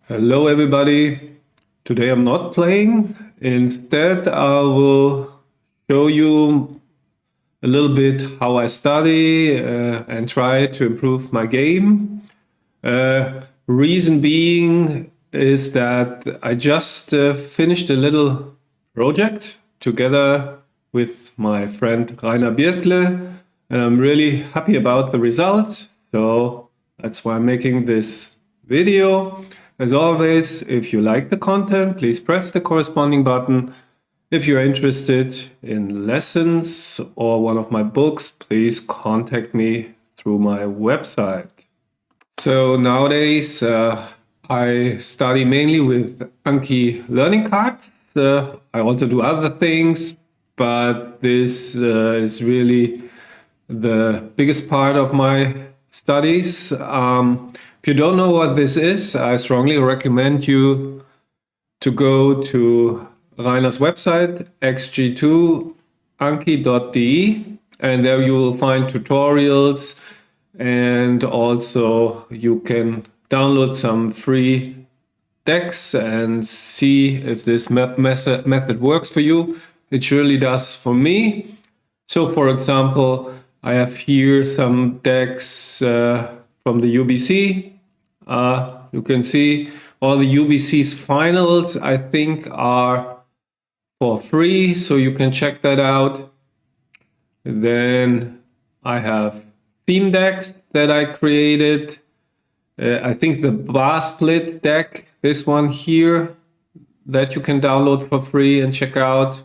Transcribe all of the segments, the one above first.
Hello everybody. Today I'm not playing. Instead, I will show you a little bit how I study and try to improve my game. Reason being is that I just finished a little project together with my friend Rainer Birkle, and I'm really happy about the result. So that's why I'm making this video. As always, if you like the content, please press the corresponding button. If you're interested in lessons or one of my books, please contact me through my website. So nowadays, I study mainly with Anki learning cards. I also do other things, but this is really the biggest part of my studies. If you don't know what this is, I strongly recommend you to go to Rainer's website, xg2anki.de, and there you will find tutorials, and also you can download some free decks and see if this method works for you. It surely does for me. So for example, I have here some decks from the UBC. You can see all the UBC's finals, I think, are for free, so you can check that out. Then I have theme decks that I created. I think the bar split deck, this one here, that you can download for free and check out.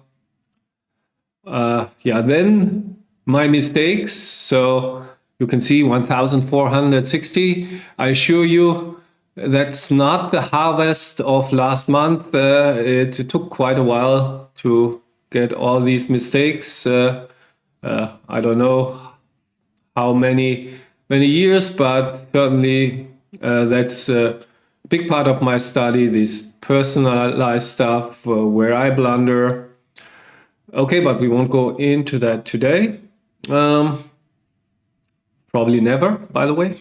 Then my mistakes. So you can see 1,460. I assure you, that's not the harvest of last month. It took quite a while to get all these mistakes. I don't know how many years, but certainly that's a big part of my study, this personalized stuff where I blunder. Okay, but we won't go into that today. Probably never, by the way.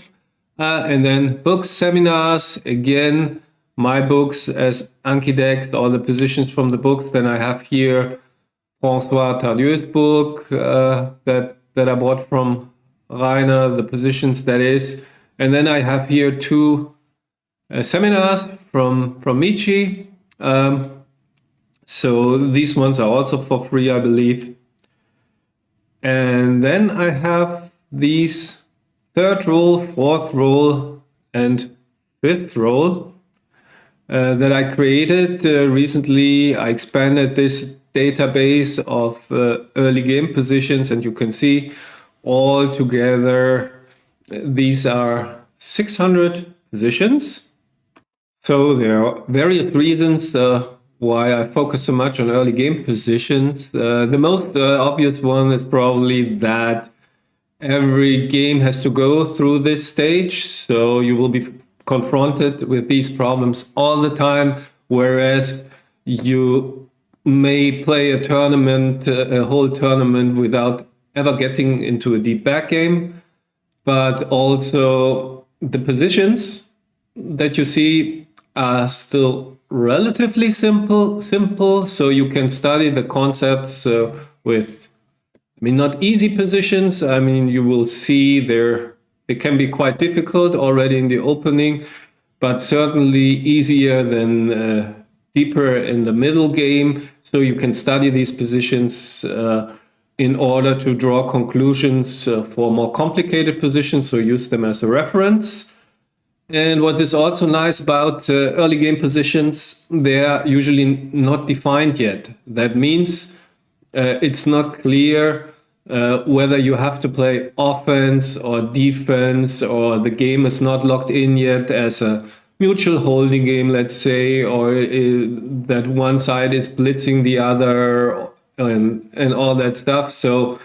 And then books, seminars, again, my books as Anki decks, all the positions from the books. Then I have here François Tardieu's book that I bought from Rainer, the positions that is. And then I have here two seminars from Michi. So these ones are also for free, I believe. And then I have these third rule, fourth rule, and fifth rule that I created recently. I expanded this database of early game positions, and you can see all together these are 600 positions. So there are various reasons why I focus so much on early game positions. The most obvious one is probably that every game has to go through this stage, so you will be confronted with these problems all the time, whereas you may play a tournament, a whole tournament, without ever getting into a deep backgammon. But also the positions that you see are still relatively simple, so you can study the concepts with, not easy positions. You will see it can be quite difficult already in the opening, but certainly easier than deeper in the middle game. So you can study these positions in order to draw conclusions for more complicated positions, so use them as a reference. And what is also nice about early game positions, they are usually not defined yet. That means it's not clear whether you have to play offense or defense, or the game is not locked in yet as a mutual holding game, let's say, or that one side is blitzing the other and all that stuff. So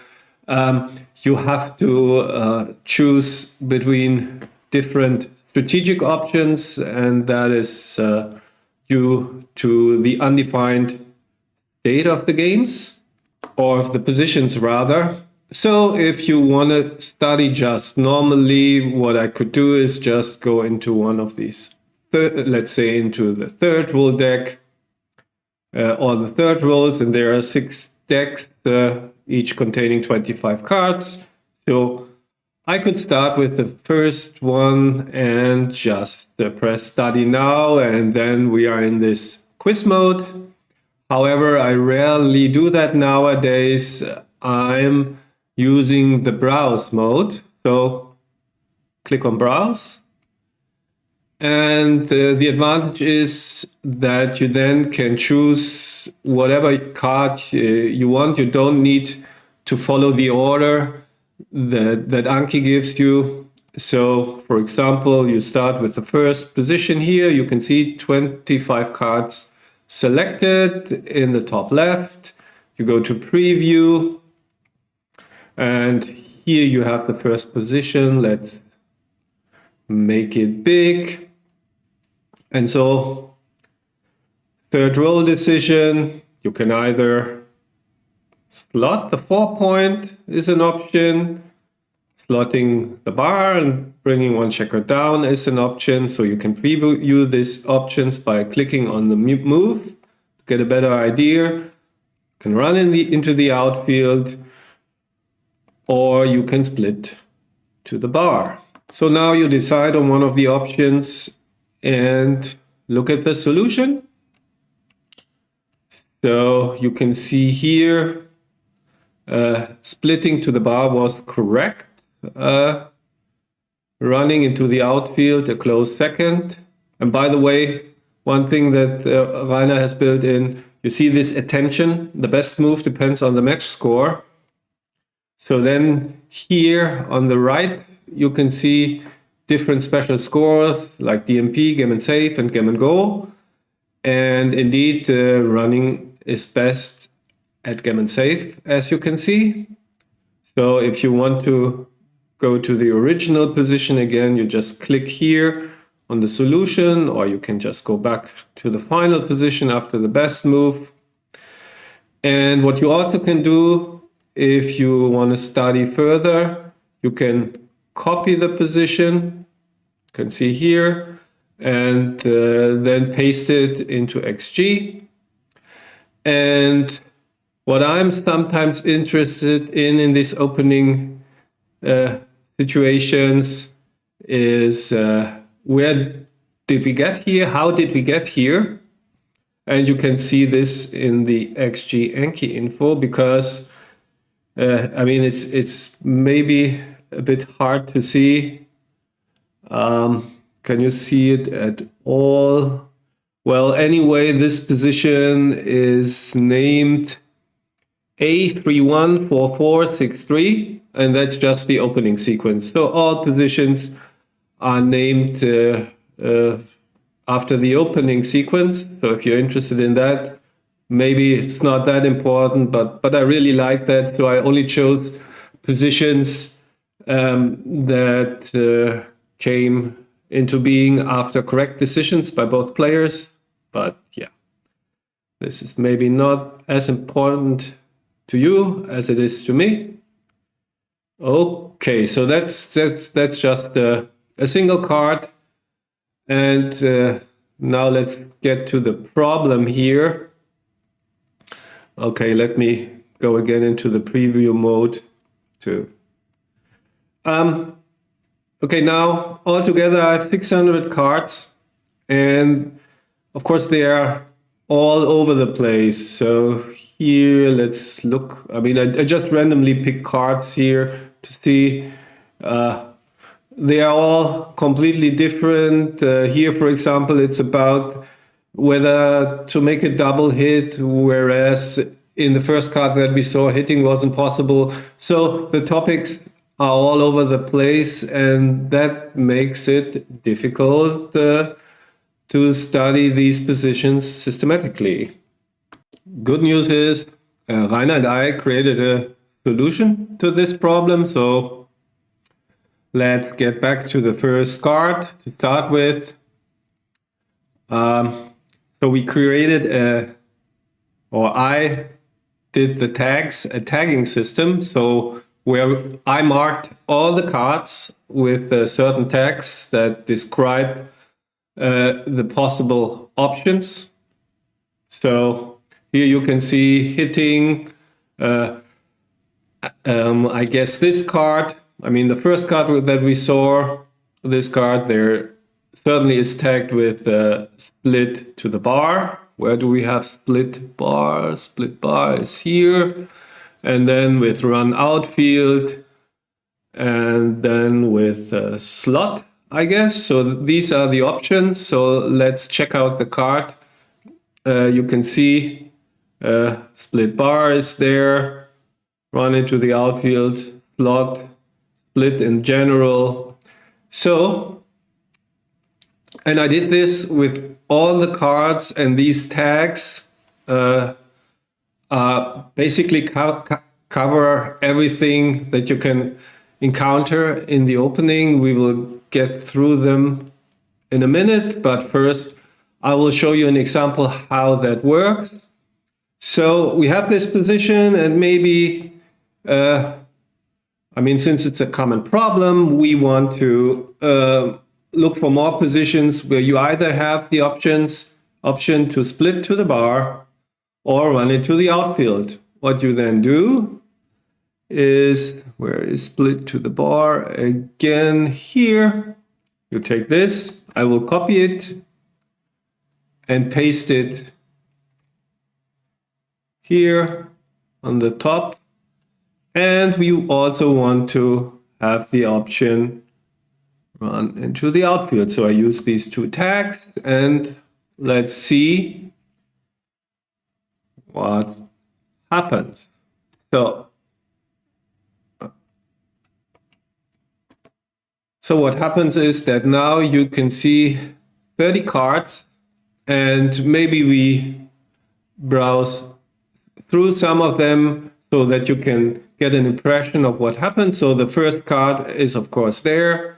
you have to choose between different strategic options, and that is due to the undefined state of the games, or of the positions rather. So if you want to study just normally, what I could do is just go into one of these let's say into the third rule deck, or the third rolls, and there are 6 decks, each containing 25 cards. So I could start with the first one and just press study now, and then we are in this quiz mode. However, I rarely do that nowadays. I'm using the browse mode. So click on browse. And the advantage is that you then can choose whatever card you want. You don't need to follow the order that Anki gives you. So, for example, you start with the first position here. You can see 25 cards selected in the top left. You go to preview, and here you have the first position. Let's make it big. And so, third roll decision, you can either slot the 4-point is an option, slotting the bar and bringing one checker down is an option. So you can preview these options by clicking on the move to get a better idea. You can run into the outfield, or you can split to the bar. So now you decide on one of the options and look at the solution. So you can see here, splitting to the bar was correct. Running into the outfield, a close second. And by the way, one thing that Rainer has built in, you see this attention, the best move depends on the match score. So then here on the right, you can see different special scores like DMP, Gammon Safe, and Gammon Go. And indeed, running is best at Gammon Safe, as you can see. So if you want to go to the original position again, you just click here on the solution, or you can just go back to the final position after the best move. And what you also can do, if you want to study further, you can copy the position, you can see here, and then paste it into XG. And what I'm sometimes interested in these opening situations is where did we get here? How did we get here? And you can see this in the XG Anki info, because I mean, it's maybe a bit hard to see. Can you see it at all? Well, anyway, this position is named A314463, and that's just the opening sequence. So all positions are named after the opening sequence. So if you're interested in that, maybe it's not that important, but I really like that. So I only chose positions that came into being after correct decisions by both players. But yeah, this is maybe not as important to you as it is to me. Okay, so that's just a single card. And now let's get to the problem here. Okay, let me go again into the preview mode too. Okay, now altogether I have 600 cards, and of course they are all over the place. So here, let's look. I mean, I just randomly pick cards here to see. They are all completely different. Here, for example, it's about whether to make a double hit, whereas in the first card that we saw, hitting wasn't possible. So the topics are all over the place, and that makes it difficult to study these positions systematically. Good news is Rainer and I created a solution to this problem. So let's get back to the first card to start with. So we created I did the tags, a tagging system. So where I marked all the cards with certain tags that describe the possible options. So here you can see hitting, I guess this card. I mean, the first card that we saw, this card there certainly is tagged with split to the bar. Where do we have split bar? Split bar is here. And then with run outfield, and then with slot, I guess. So these are the options. So let's check out the card. You can see split bar is there, run into the outfield, slot, split in general. So, and I did this with all the cards, and these tags basically cover everything that you can encounter in the opening. We will get through them in a minute, but first I will show you an example how that works. So we have this position, and maybe, I mean, since it's a common problem, we want to look for more positions where you either have the option to split to the bar or run into the outfield. What you then do is, where is split to the bar? Again, here, you take this, I will copy it and paste it here on the top. And we also want to have the option run into the outfield. So I use these two tags, and let's see what happens. So what happens is that now you can see 30 cards, and maybe we browse through some of them so that you can get an impression of what happened. So the first card is of course there,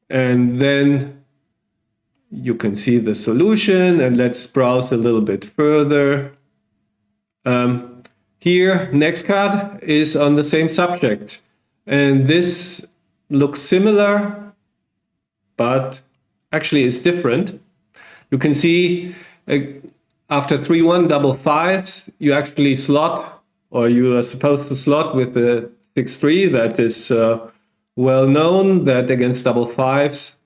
and then you can see the solution, and let's browse a little bit further. Here, next card is on the same subject, and this looks similar, but actually it's different. You can see after 3-1 double fives, you actually slot, or you are supposed to slot with the 6-3. That is well known that against double fives,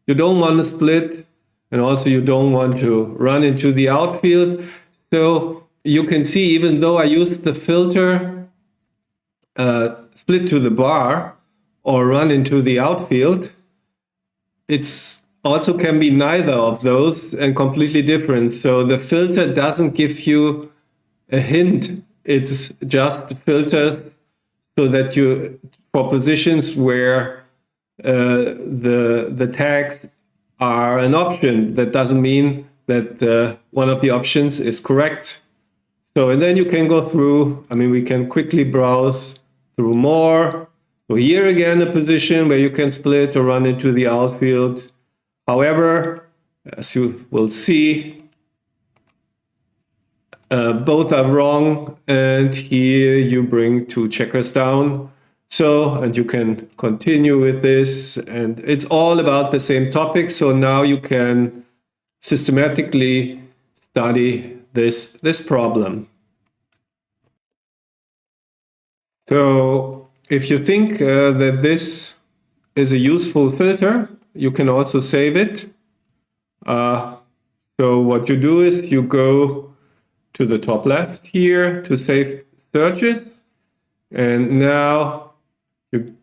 you don't want to split, and also you don't want to run into the outfield. So you can see, even though I used the filter split to the bar or run into the outfield, it's also can be neither of those and completely different. So the filter doesn't give you a hint. It's just filters so that you, for positions where the tags are an option, that doesn't mean that one of the options is correct. So, and then you can go through, I mean, we can quickly browse through more. So here again, a position where you can split or run into the outfield. However, as you will see, both are wrong, and here you bring two checkers down. So, and you can continue with this, and it's all about the same topic. So now you can systematically study this problem. So if you think that this is a useful filter, you can also save it. So what you do is you go to the top left here to save searches, and now you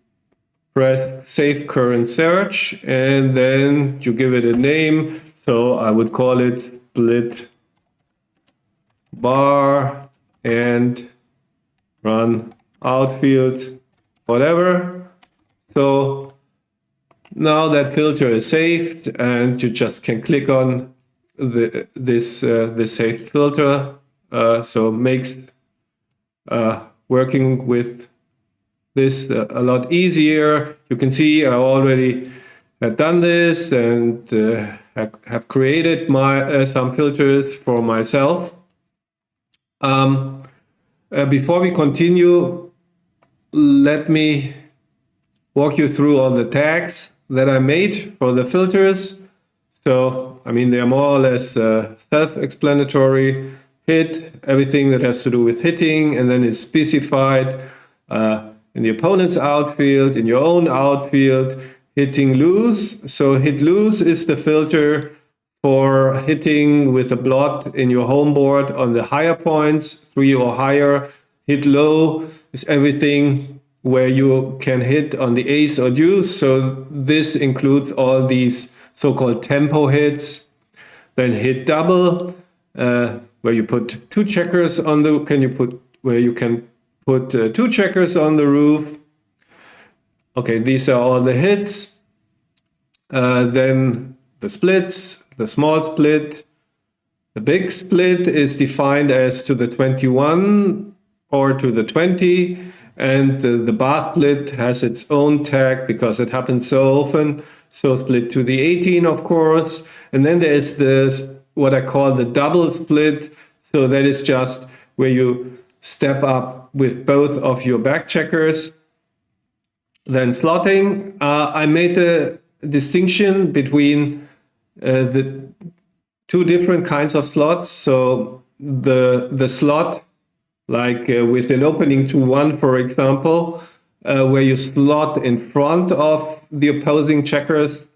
press save current search, and then you give it a name. So I would call it split bar and run outfield, whatever. So now that filter is saved, and you just can click on this saved filter. So it makes working with this a lot easier. You can see I already had done this and have created some filters for myself. Before we continue, let me walk you through all the tags that I made for the filters. So, I mean, they're more or less self-explanatory. Hit, everything that has to do with hitting, and then it's specified in the opponent's outfield, in your own outfield, hitting loose. So hit loose is the filter for hitting with a blot in your home board on the higher points, 3 or higher. Hit low is everything where you can hit on the ace or deuce. So this includes all these so-called tempo hits. Then hit double, where you put two checkers on the, where you can put two checkers on the roof. Okay, these are all the hits. Then the splits, the small split. The big split is defined as to the 21 or to the 20. And the bar split has its own tag because it happens so often. So split to the 18, of course. And then there is this, what I call the double split. So that is just where you step up with both of your back checkers. Then slotting, I made a distinction between the two different kinds of slots. So the slot, like with an opening to 1, for example, where you slot in front of the opposing checkers.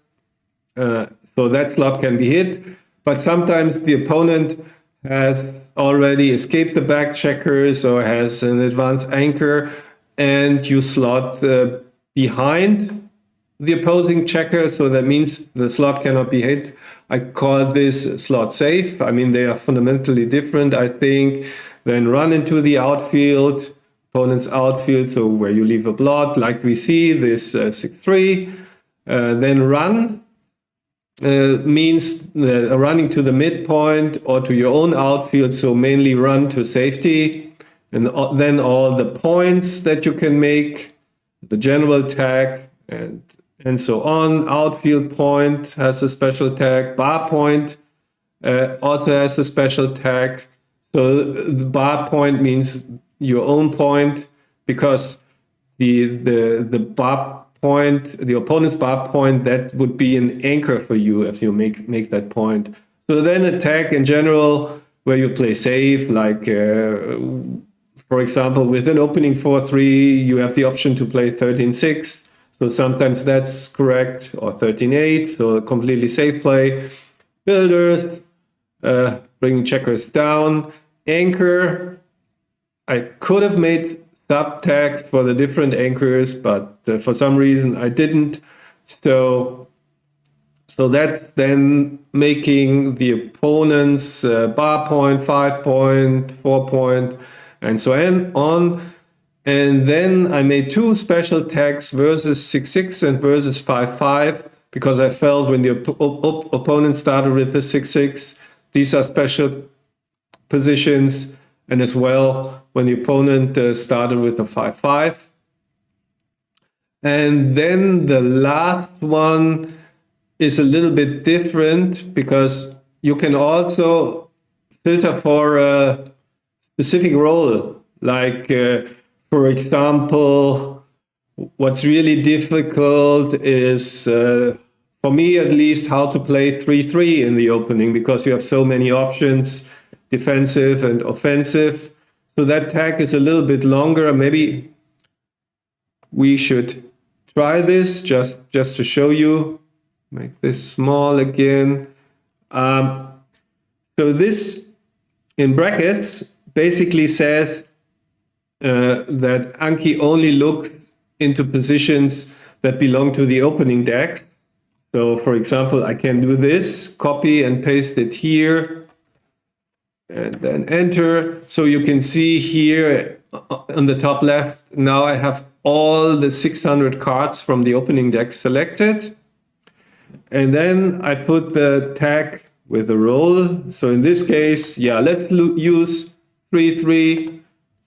So that slot can be hit, but sometimes the opponent has already escaped the back checkers or has an advanced anchor, and you slot behind the opposing checker. So that means the slot cannot be hit. I call this slot safe. I mean, they are fundamentally different, I think. Then run into the outfield, opponent's outfield, so where you leave a blot, like we see this 6-3. Then run means running to the midpoint or to your own outfield, so mainly run to safety. And then all the points that you can make, the general tag, and so on. Outfield point has a special tag. Bar point also has a special tag. So the bar point means your own point, because the bar point, the opponent's bar point, that would be an anchor for you if you make that point. So then a tag in general where you play safe, like for example, with an opening 4-3, you have the option to play 13-6. So sometimes that's correct, or 13-8, so a completely safe play. Builders, bringing checkers down. Anchor, I could have made sub-tags for the different anchors, but for some reason I didn't. So that's then making the opponent's bar point, 5 point, 4 point, and so on. And then I made two special tags versus 6-6 and versus 5-5, because I felt when the opponent started with the 6-6, these are special positions, and as well when the opponent started with the 5-5. And then the last one is a little bit different, because you can also filter for a specific role. Like, for example, what's really difficult is, for me at least, how to play 3-3 in the opening, because you have so many options, defensive and offensive. So that tag is a little bit longer. Maybe we should try this just to show you. Make this small again. So this in brackets basically says that Anki only looks into positions that belong to the opening decks. So for example, I can do this, copy and paste it here, and then enter. So you can see here on the top left, now I have all the 600 cards from the opening deck selected. And then I put the tag with the role. So in this case, yeah, let's use 3-3.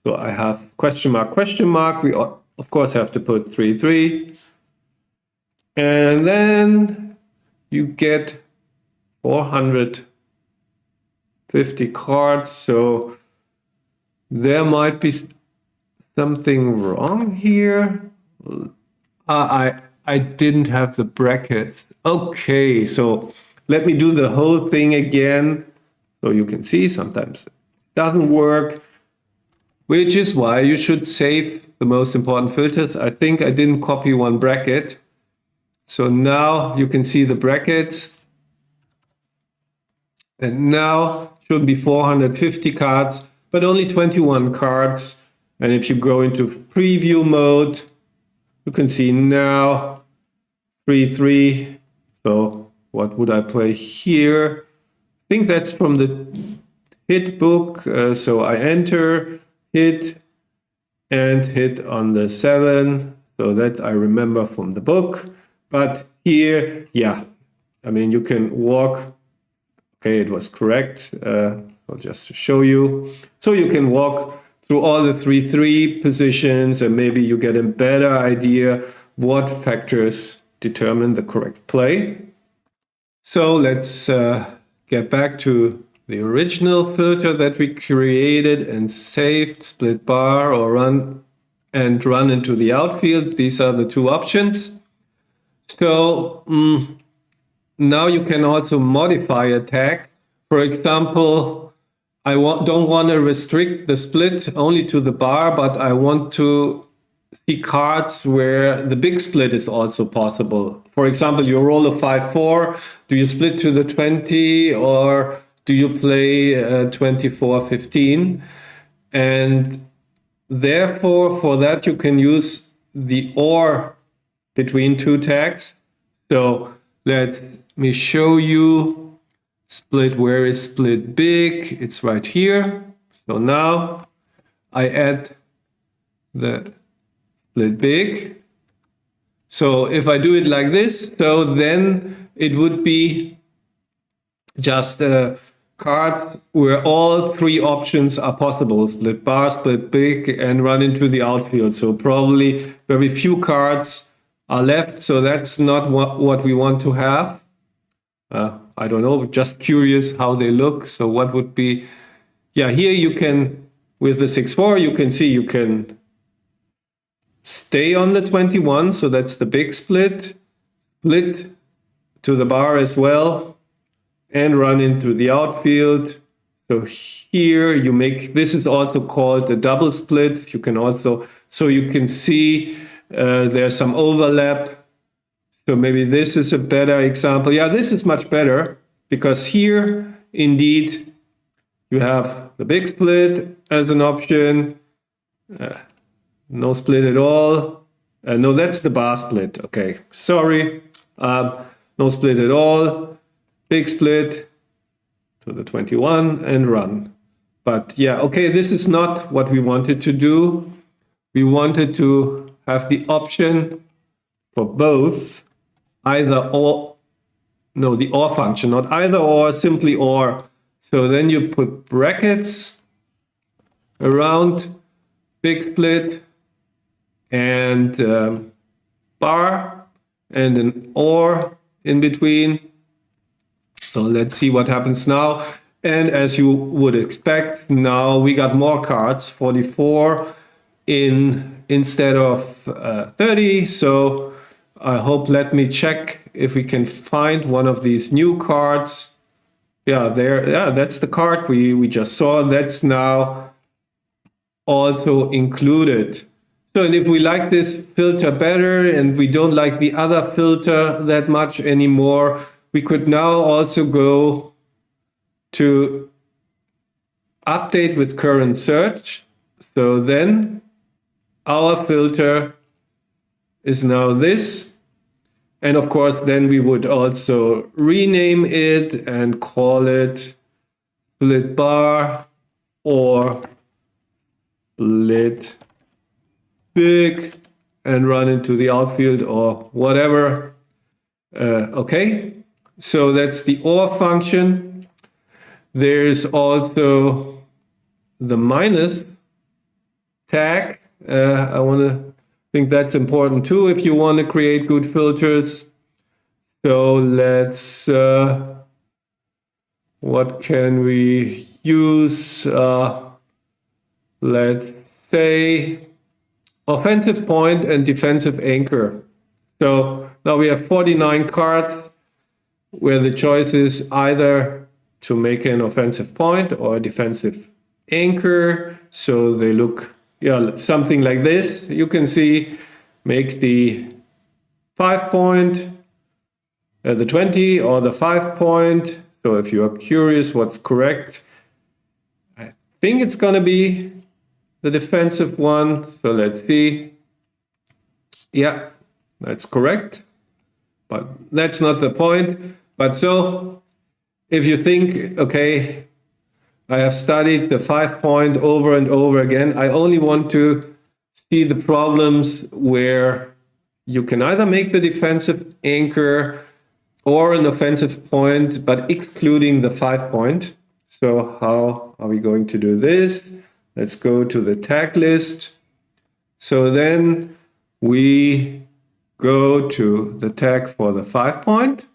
So I have question mark, question mark. We of course have to put 3-3. And then you get 450 cards. So there might be something wrong here. I didn't have the brackets. Okay, so let me do the whole thing again. So you can see sometimes it doesn't work, which is why you should save the most important filters. I think I didn't copy one bracket. So now you can see the brackets. And now should be 450 cards, but only 21 cards. And if you go into preview mode, you can see now 3-3. So what would I play here? I think that's from the hit book. So I enter, hit, and hit on the 7. So that I remember from the book. But here, yeah, I mean, you can walk. Okay, it was correct. Just to show you. So you can walk through all the 3-3 positions, and maybe you get a better idea what factors determine the correct play. So let's get back to the original filter that we created and saved, split bar or run into the outfield. These are the two options. So now you can also modify a tag. For example, I don't want to restrict the split only to the bar, but I want to see cards where the big split is also possible. For example, you roll a 5-4. Do you split to the 20 or do you play 24-15? And therefore, for that, you can use the or between two tags. So let me show you split. Where is split big? It's right here. So now I add the split big. So if I do it like this, so then it would be just a card where all three options are possible: split bar, split big, and run into the outfield. So probably very few cards are left. So that's not what we want to have. I don't know, just curious how they look. So what would be, yeah, here you can, with the 6-4, you can see you can stay on the 21. So that's the big split to the bar as well, and run into the outfield. So here you make, this is also called a double split. You can also, so you can see there's some overlap. So maybe this is a better example. Yeah, this is much better because here, indeed, you have the big split as an option. No split at all. No, that's the bar split. Okay, sorry. No split at all. Big split to the 21 and run. But yeah, okay, this is not what we wanted to do. We wanted to have the option for both. Either or, no, the or function, not either or, simply or. So then you put brackets around big split and bar and an or in between. So let's see what happens now. And as you would expect, now we got more cards, 44 instead of 30. So I hope, let me check if we can find one of these new cards. Yeah, there. Yeah, that's the card we just saw. That's now also included. So, and if we like this filter better and we don't like the other filter that much anymore, we could now also go to update with current search. So then our filter is now this. And of course, then we would also rename it and call it split bar or split big and run into the outfield or whatever. Okay, so that's the or function. There's also the minus tag. I think that's important too if you want to create good filters. So let's, what can we use? Let's say offensive point and defensive anchor. So now we have 49 cards. where the choice is either to make an offensive point or a defensive anchor. So they look something like this. You can see, make the 5 point, the 20 or the 5 point. So if you are curious what's correct, I think it's going to be the defensive one. So let's see. Yeah, that's correct. But that's not the point. But so if you think, okay, I have studied the 5 point over and over again, I only want to see the problems where you can either make the defensive anchor or an offensive point, but excluding the 5 point. So how are we going to do this? Let's go to the tag list. So then we go to the tag for the 5 point.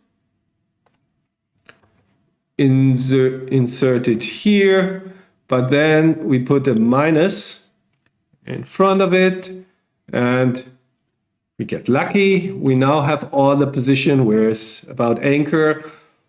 Insert it here, but then we put a minus in front of it, and we get lucky. We now have all the position where it's about anchor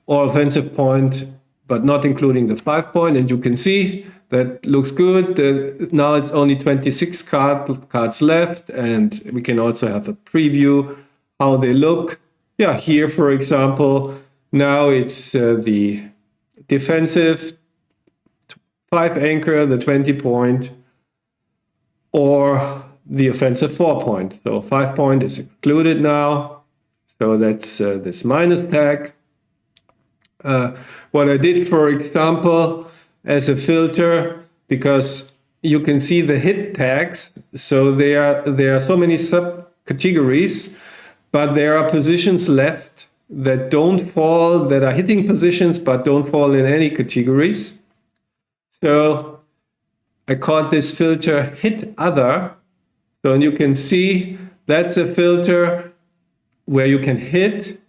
or offensive point, but not including the 5 point. And you can see that looks good. Now it's only 26 cards left, and we can also have a preview how they look. Yeah, here, for example, now it's the defensive 5 anchor, the 20 point, or the offensive 4 point. So 5 point is excluded now. So that's this minus tag. What I did, for example, as a filter, because you can see the hit tags. So there are so many subcategories, but there are positions left that don't fall, that are hitting positions, but don't fall in any categories. So I called this filter hit other. So you can see that's a filter where you can hit,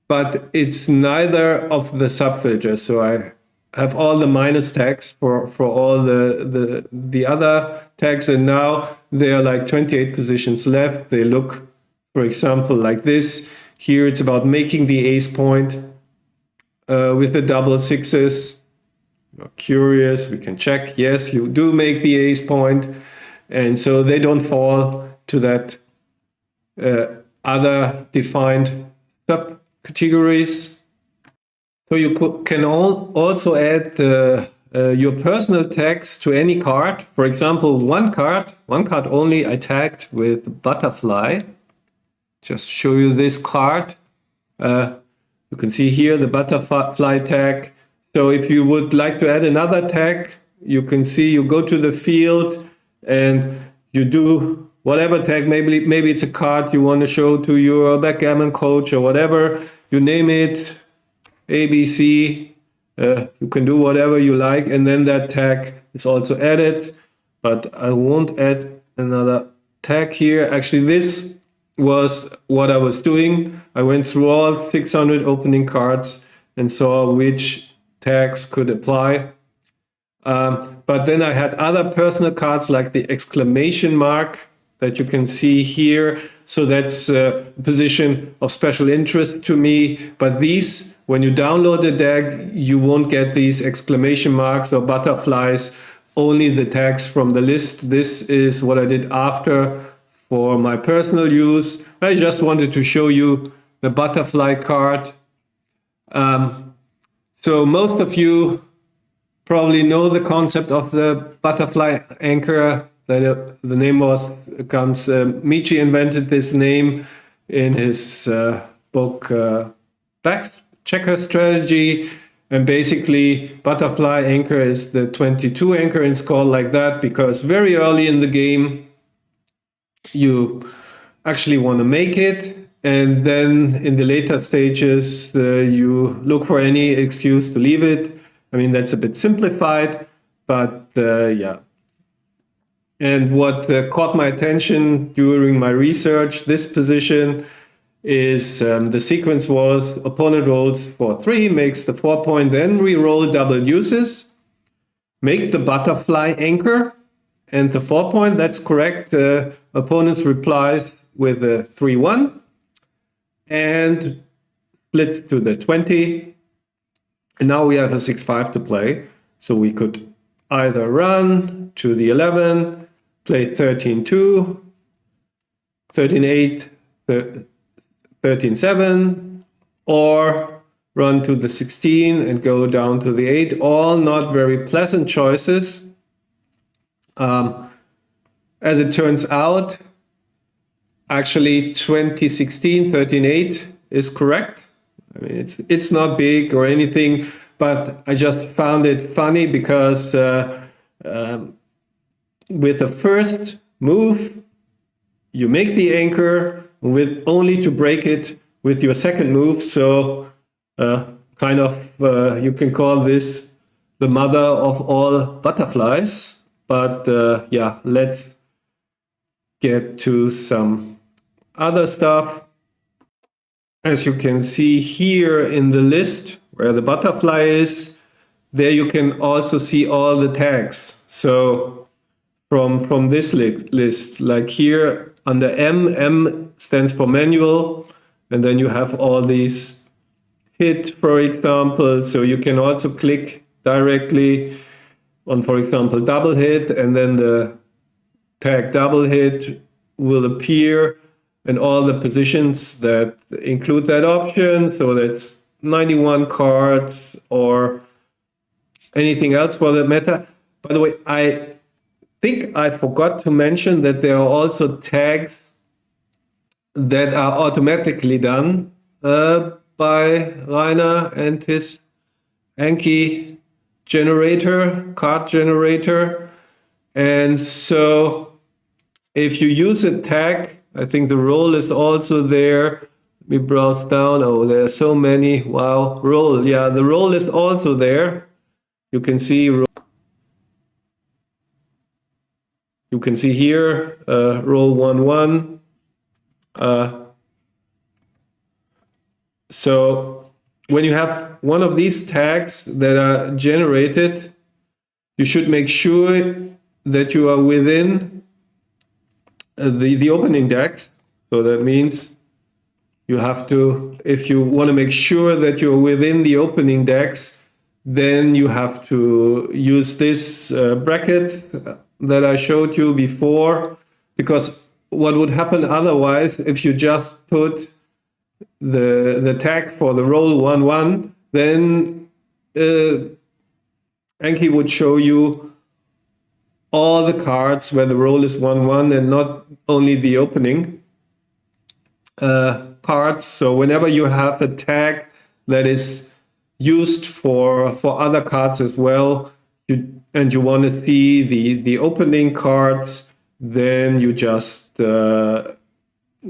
but it's neither of the subfilters. So I have all the minus tags for all the other tags, and now there are like 28 positions left. They look, for example, like this. Here it's about making the ace point with the double sixes. You're curious, we can check. Yes, you do make the ace point. And so they don't fall to that other defined subcategories. So you can also add your personal tags to any card. For example, one card only I tagged with butterfly. Just show you this card. You can see here the butterfly tag. So if you would like to add another tag, you can see you go to the field and you do whatever tag. Maybe it's a card you want to show to your backgammon coach or whatever. You name it ABC. You can do whatever you like, and then that tag is also added. But I won't add another tag here. Actually, this was what I was doing. I went through all 600 opening cards and saw which tags could apply. But then I had other personal cards like the exclamation mark that you can see here. So that's a position of special interest to me. But these, when you download the deck, you won't get these exclamation marks or butterflies, only the tags from the list. This is what I did after for my personal use. I just wanted to show you the butterfly card. So most of you probably know the concept of the butterfly anchor. That the name comes. Michi invented this name in his book Checker Strategy, and basically butterfly anchor is the 22 anchor, and it's called like that because very early in the game you actually want to make it, and then in the later stages you look for any excuse to leave it. I mean, that's a bit simplified, but yeah. And what caught my attention during my research, this position is the sequence was opponent rolls for 3, makes the 4 point, then re-roll double deuces, make the butterfly anchor, and the 4 point, that's correct. Opponents replies with a 3-1, and splits to the 20. And now we have a 6-5 to play. So we could either run to the 11, play 13-2, 13-8, 13-7, or run to the 16 and go down to the 8. All not very pleasant choices. As it turns out, actually 2016 13-8 is correct. I mean, it's not big or anything, but I just found it funny because with the first move, you make the anchor with only to break it with your second move. So kind of you can call this the mother of all butterflies. But yeah, let's get to some other stuff. As you can see here in the list where the butterfly is, there you can also see all the tags. So from this list, like here under M stands for manual, and then you have all these hit, for example. So you can also click directly on, for example, double hit, and then the tag double hit will appear and all the positions that include that option. So that's 91 cards or anything else for that matter. By the way, I think I forgot to mention that there are also tags that are automatically done by Rainer and his Anki card generator. And so if you use a tag, I think the role is also there. Let me browse down. Oh, there are so many. Wow. Role. Yeah, the role is also there. You can see here role 1-1. So when you have one of these tags that are generated, you should make sure that you are within the opening decks. So that means you have to, if you want to make sure that you're within the opening decks, then you have to use this bracket that I showed you before, because what would happen otherwise if you just put the tag for the roll 1-1, then Anki would show you all the cards where the roll is 1-1 and not only the opening cards. So whenever you have a tag that is used for other cards as well, and you want to see the opening cards, then you just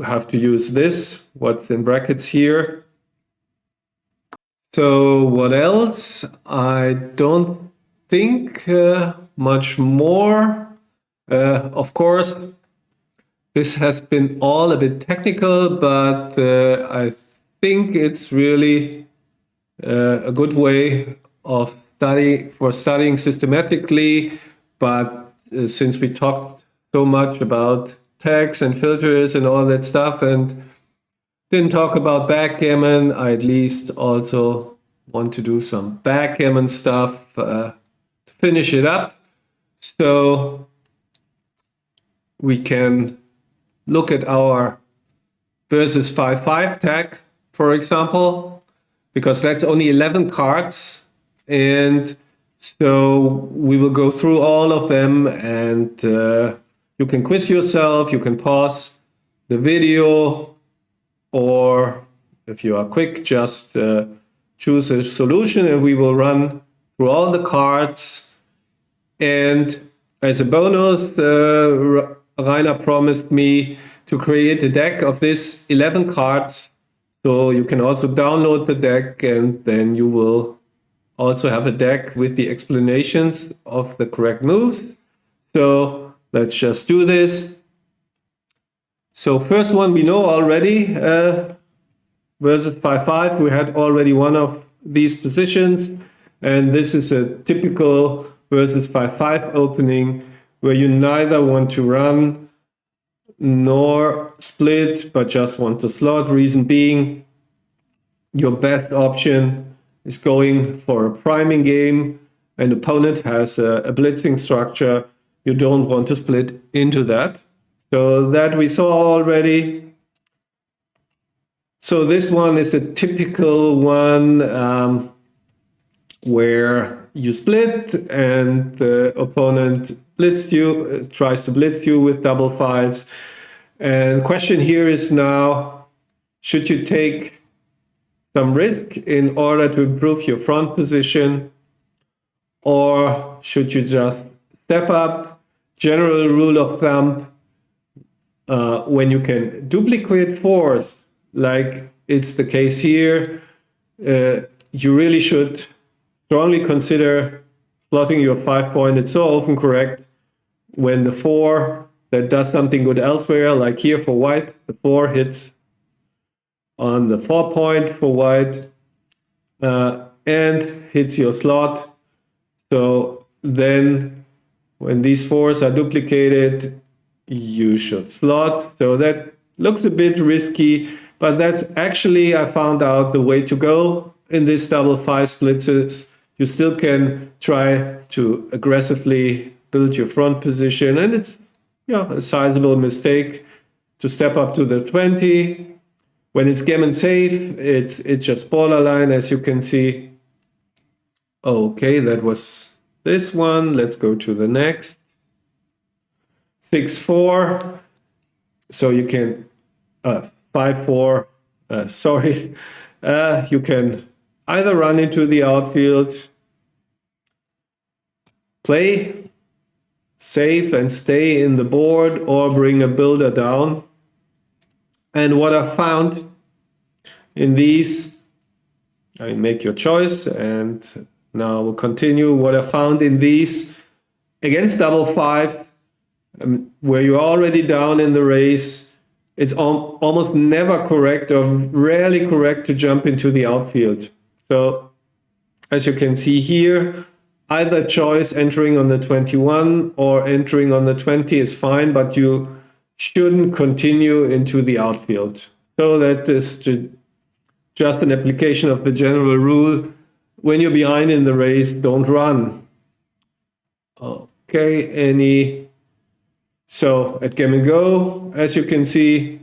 have to use this, what's in brackets here. So what else? I don't think much more. Of course, this has been all a bit technical, but I think it's really a good way of studying systematically. But since we talked so much about tags and filters and all that stuff and didn't talk about backgammon, I at least also want to do some backgammon stuff to finish it up. So we can look at our versus 5-5 tag, for example, because that's only 11 cards. And so we will go through all of them, and you can quiz yourself, you can pause the video, or if you are quick, just choose a solution and we will run through all the cards. And as a bonus, Rainer promised me to create a deck of this 11 cards. So you can also download the deck, and then you will also have a deck with the explanations of the correct moves. So let's just do this. So first one we know already, versus 5-5, we had already one of these positions. And this is a typical versus 5-5 opening where you neither want to run nor split, but just want to slot. Reason being, your best option is going for a priming game. An opponent has a blitzing structure. You don't want to split into that. So that we saw already. So this one is a typical one where you split and the opponent tries to blitz you with double fives. And the question here is now, should you take some risk in order to improve your front position, or should you just step up? General rule of thumb, when you can duplicate fours, like it's the case here, you really should strongly consider slotting your 5-point. It's so often correct when the 4 that does something good elsewhere, like here for white, the 4 hits on the 4-point for white and hits your slot. So then when these 4s are duplicated, you should slot. So that looks a bit risky, but that's actually, I found out, the way to go in these double 5 splitzes. You still can try to aggressively build your front position, and it's a sizable mistake to step up to the 20. When it's gammon safe, it's just borderline, as you can see. Okay, that was this one. Let's go to the next. 6-4. So you can 5-4. Sorry. You can either run into the outfield, play safe and stay in the board, or bring a builder down. And what I found in these, I mean, make your choice, and now we'll continue. What I found in these against double 5, where you're already down in the race, it's almost never correct or rarely correct to jump into the outfield. So as you can see here, either choice, entering on the 21 or entering on the 20, is fine, but you shouldn't continue into the outfield. So that is just an application of the general rule. When you're behind in the race, don't run. Okay, so at Gammon Go, as you can see,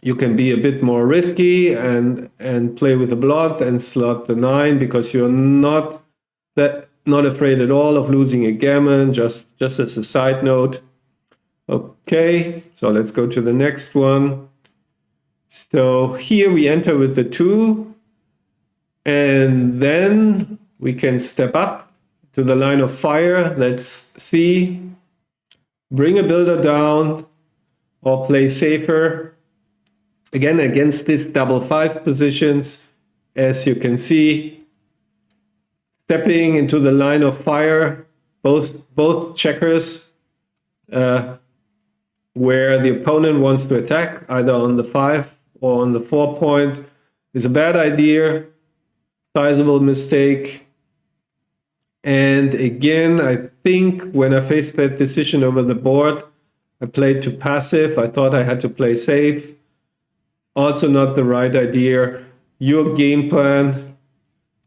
you can be a bit more risky and play with the blot and slot the 9, because you're not afraid at all of losing a gammon, just as a side note. Okay, so let's go to the next one. So here we enter with the 2, and then we can step up to the line of fire. Let's see. Bring a builder down or play safer. Again, against these double 5 positions, as you can see, stepping into the line of fire, both checkers, where the opponent wants to attack, either on the 5 or on the 4-point, is a bad idea, sizable mistake. And again, I think when I faced that decision over the board, I played too passive. I thought I had to play safe. Also not the right idea. Your game plan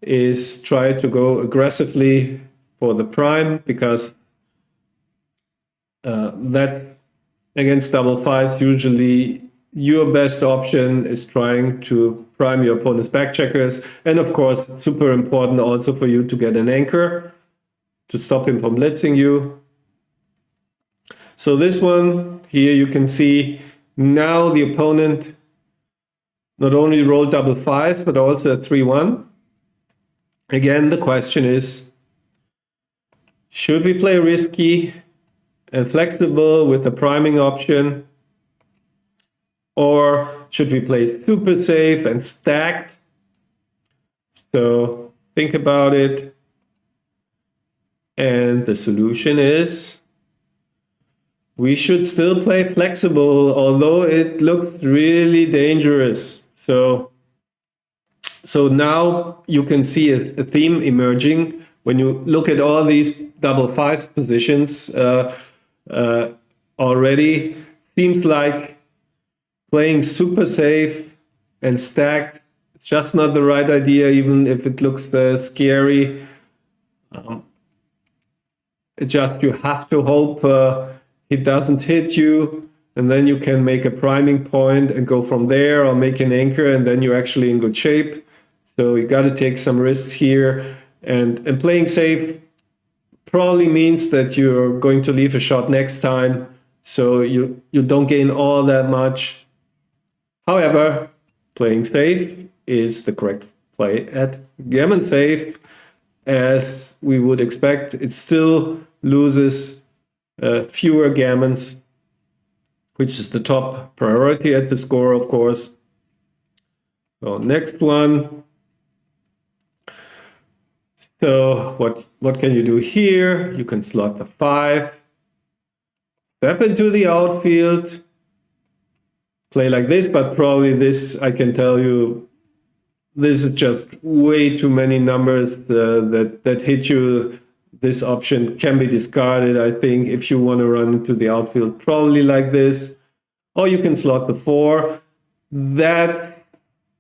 is try to go aggressively for the prime, because that's against double 5. Usually your best option is trying to prime your opponent's back checkers. And of course, super important also for you to get an anchor to stop him from blitzing you. So this one here, you can see now the opponent not only rolled double 5s, but also a 3-1. Again, the question is, should we play risky and flexible with the priming option, or should we play super safe and stacked? So think about it. And the solution is, we should still play flexible, although it looks really dangerous. So now you can see a theme emerging when you look at all these double 5 positions already. Seems like playing super safe and stacked It's just not the right idea, even if it looks scary. It just, you have to hope it doesn't hit you, and then you can make a priming point and go from there, or make an anchor, and then you're actually in good shape. So you got to take some risks here, and playing safe probably means that you're going to leave a shot next time, so you don't gain all that much. However, playing safe is the correct play at gammon safe. As we would expect, it still loses fewer gammons, which is the top priority at the score, of course. So next one. So what can you do here? You can slot the 5, step into the outfield, play like this, but probably this, I can tell you, this is just way too many numbers that hit you. This option can be discarded, I think, if you want to run into the outfield, probably like this. Or you can slot the 4. That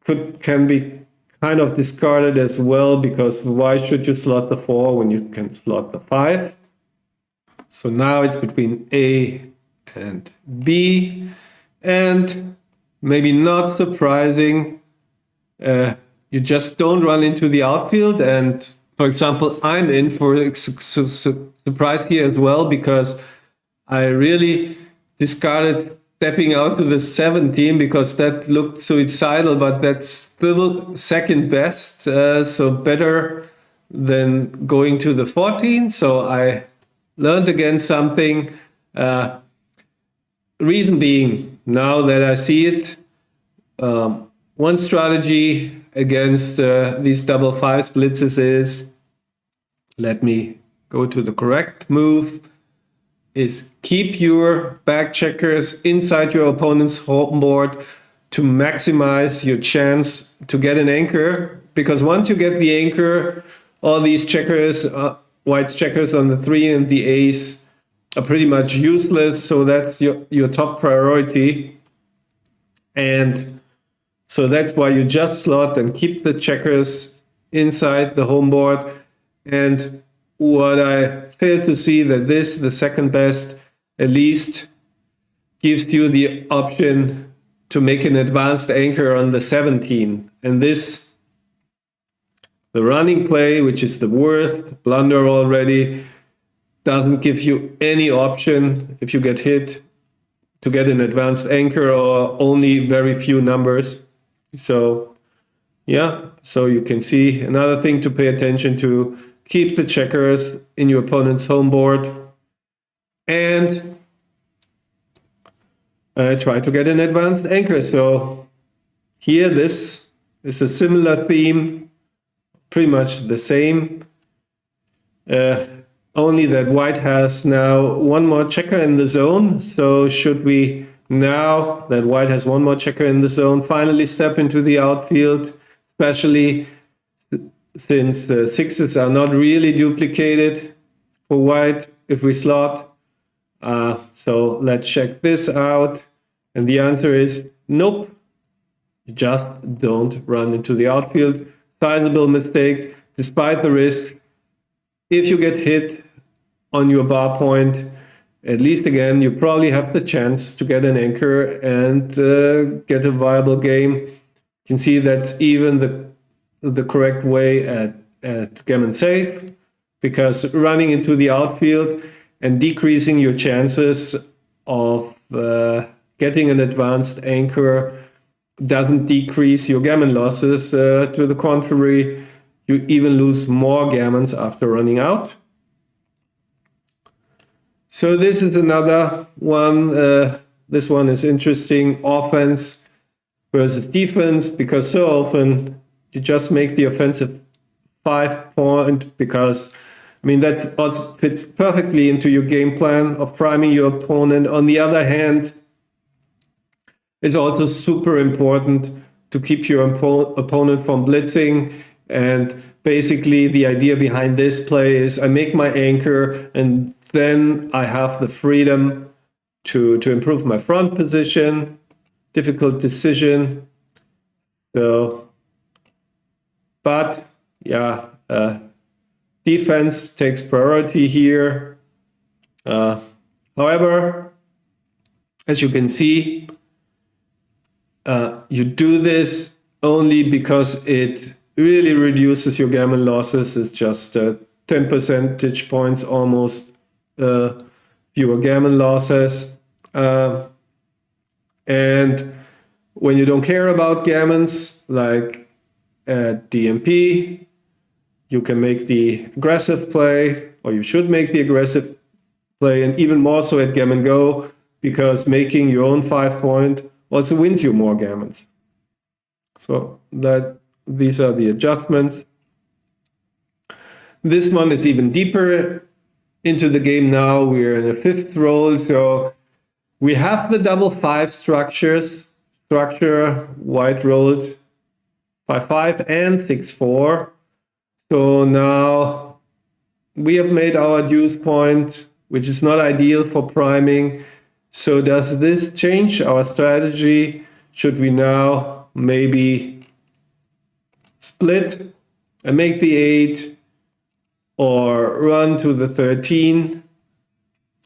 can be kind of discarded as well, because why should you slot the 4 when you can slot the 5? So now it's between A and B, and maybe not surprising, you just don't run into the outfield. And for example, I'm in for a surprise here as well, because I really discarded stepping out to the 17 because that looked suicidal, but that's still second best, so better than going to the 14. So I learned again something. Reason being, now that I see it, one strategy against these double 5 blitzes is, let me go to the correct move, is keep your back checkers inside your opponent's home board to maximize your chance to get an anchor. Because once you get the anchor, all these checkers, white checkers on the 3 and the ace, are pretty much useless. So that's your top priority. And so that's why you just slot and keep the checkers inside the home board. And what I fail to see, that this, the second best, at least gives you the option to make an advanced anchor on the 17. And this, the running play, which is the worst blunder already, doesn't give you any option if you get hit to get an advanced anchor, or only very few numbers. So yeah, so you can see another thing to pay attention to: keep the checkers in your opponent's home board and try to get an advanced anchor. So here, this is a similar theme, pretty much the same, only that white has now one more checker in the zone. So should we, now that white has one more checker in the zone, finally step into the outfield, especially since sixes are not really duplicated for white if we slot. So let's check this out. And the answer is nope. You just don't run into the outfield. Sizable mistake, despite the risk. If you get hit on your bar point, at least again, you probably have the chance to get an anchor and get a viable game. You can see that's even the correct way at gammon safe, because running into the outfield and decreasing your chances of getting an advanced anchor doesn't decrease your gammon losses. To the contrary, you even lose more gammons after running out. So this is another one. This one is interesting: offense versus defense, because so often you just make the offensive 5 point, because I mean that also fits perfectly into your game plan of priming your opponent. On the other hand, it's also super important to keep your opponent from blitzing. And basically the idea behind this play is I make my anchor, and then I have the freedom to improve my front position. Difficult decision. So But yeah, defense takes priority here. However, as you can see, you do this only because it really reduces your gammon losses. It's just 10 percentage points almost fewer gammon losses. And when you don't care about gammons, like at DMP, you can make the aggressive play, or you should make the aggressive play, and even more so at Gammon Go, because making your own 5-point also wins you more gammons. So these are the adjustments. This one is even deeper into the game now. We're in a 5th roll, so we have the double 5 structure, white rolled 5-5 and 6-4. So now we have made our deuce point, which is not ideal for priming. So does this change our strategy? Should we now maybe split and make the 8 or run to the 13?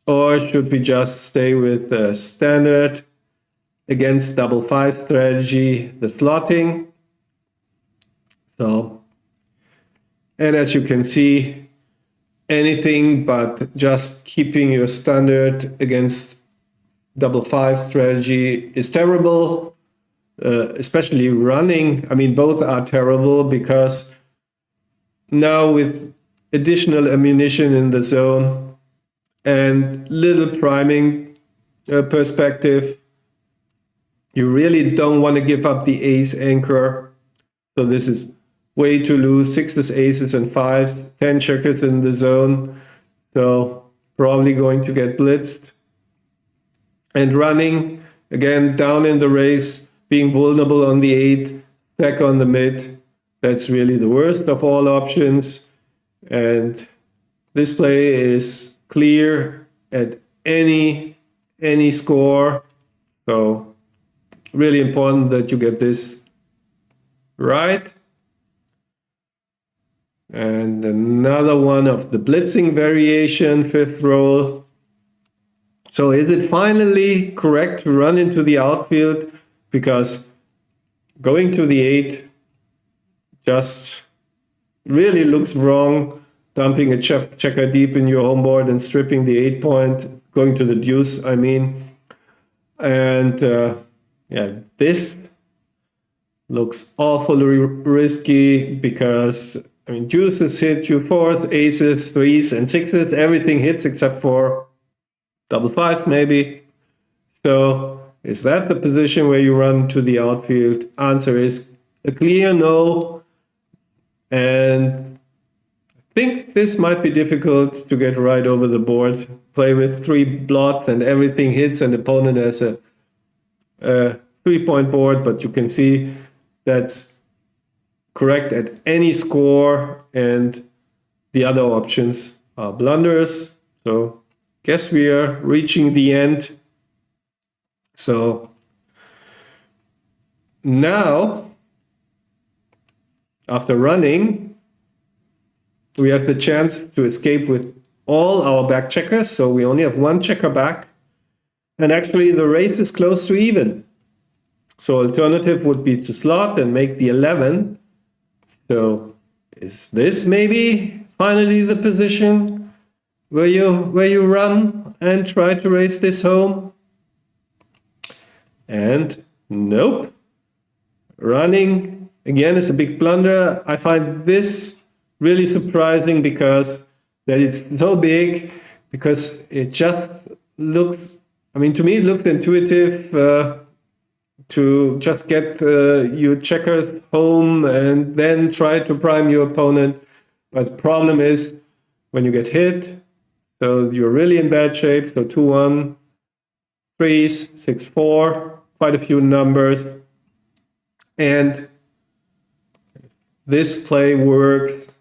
Or should we just stay with the standard against double 5 strategy, the slotting? So, and as you can see, anything but just keeping your standard against double 5 strategy is terrible, especially running. I mean, both are terrible because now with additional ammunition in the zone and little priming perspective, you really don't want to give up the ace anchor. So this is way to lose 6s, aces, and 5s, 10 checkers in the zone. So probably going to get blitzed. And running, again, down in the race, being vulnerable on the 8, stack on the mid. That's really the worst of all options. And this play is clear at any score. So really important that you get this right. And another one of the blitzing variation, 5th roll. So is it finally correct to run into the outfield? Because going to the 8 just really looks wrong. Dumping a checker deep in your home board and stripping the 8-point, going to the deuce, I mean. And yeah, this looks awfully risky because, I mean, deuces hit you 4s, aces, 3s, and 6s. Everything hits except for double 5s, maybe. So is that the position where you run to the outfield? Answer is a clear no. And I think this might be difficult to get right over the board. Play with 3 blots and everything hits, and opponent has a 3-point board, but you can see that's correct at any score, and the other options are blunders. So guess we are reaching the end. So now, after running, we have the chance to escape with all our back checkers. So we only have 1 checker back. And actually the race is close to even. So alternative would be to slot and make the 11. So is this maybe finally the position where you run and try to race this home? And nope. Running again is a big blunder. I find this really surprising because that it's so big, because it just looks, I mean, to me it looks intuitive to just get your checkers home and then try to prime your opponent. But the problem is when you get hit, so you're really in bad shape. So 2-1, 3s, 6-4, quite a few numbers. And this play works.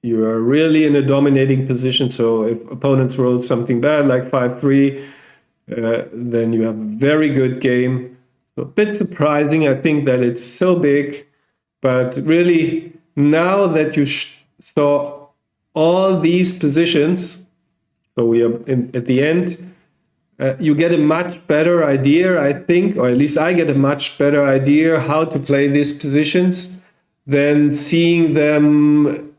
You are really in a dominating position. So if opponents roll something bad like 5-3, then you have a very good game. So a bit surprising, I think, that it's so big, but really now that you saw all these positions, so we are at the end, you get a much better idea, I think, or at least I get a much better idea how to play these positions than seeing them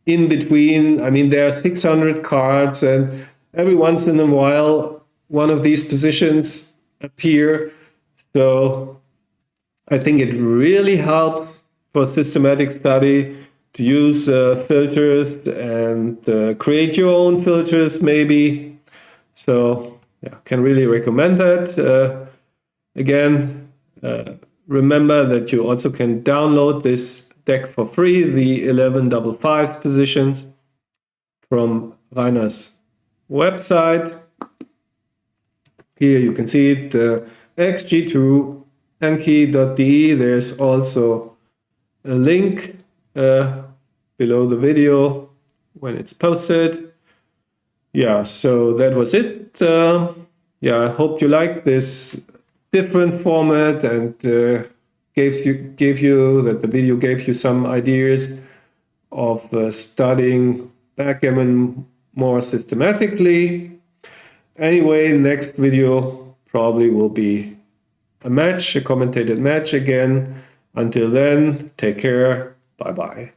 in between. I mean, there are 600 cards, and every once in a while, one of these positions appear. So I think it really helps for systematic study to use filters and create your own filters, maybe. So yeah, can really recommend that. Again, remember that you also can download this deck for free, the 11 double fives positions, from Rainer's website. Here you can see it, xg2 Anki.de. There's also a link below the video when it's posted. Yeah, so that was it. Yeah, I hope you like this different format and gave you that the video gave you some ideas of studying backgammon more systematically. Anyway, next video probably will be a match, a commentated match again. Until then, take care. Bye-bye.